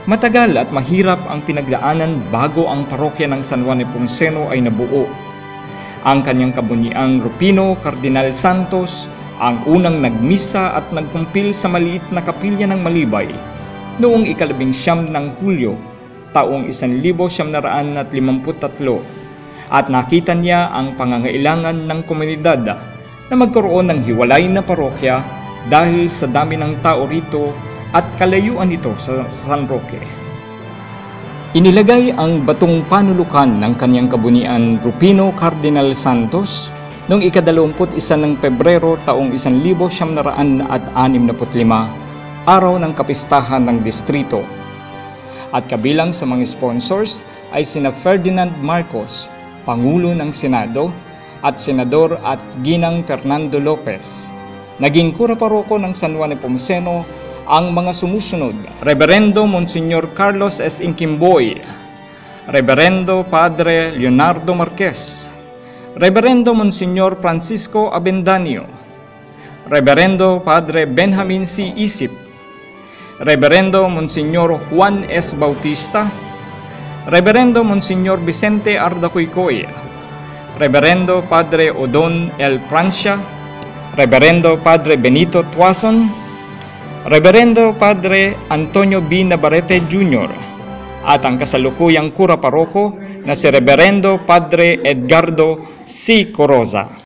Matagal at mahirap ang pinagdaanan bago ang parokya ng San Juan Nepomuceno ay nabuo. Ang kanyang kabuniang Rufino Cardinal Santos ang unang nagmisa at nagkumpil sa maliit na kapilya ng Malibay noong 19 ng Hulyo taong 1953 at nakita niya ang pangangailangan ng komunidad na magkaroon ng hiwalay na parokya dahil sa dami ng tao rito at kalayuan nito sa San Roque. Inilagay ang batong panulukan ng kanyang kabunian Rufino Cardinal Santos noong 21 ng Pebrero taong 1965, araw ng kapistahan ng distrito. At kabilang sa mga sponsors ay sina Ferdinand Marcos, Pangulo ng Senado, at Senador at Ginang Fernando Lopez. Naging kura paroko ng San Juan Nepomuceno ang mga sumusunod: Reverendo Monsignor Carlos S. Inquimboy, Reverendo Padre Leonardo Marquez, Reverendo Monsignor Francisco Avendaño, Reverendo Padre Benjamin C. Isip, Reverendo Monsignor Juan S. Bautista, Reverendo Monsignor Vicente Ardacuycoy, Reverendo Padre Odon L. Francia, Reverendo Padre Benito Tuason, Reverendo Padre Antonio B. Navarrete Jr. at ang kasalukuyang kura paroko na si Reverendo Padre Edgardo C. Coroza.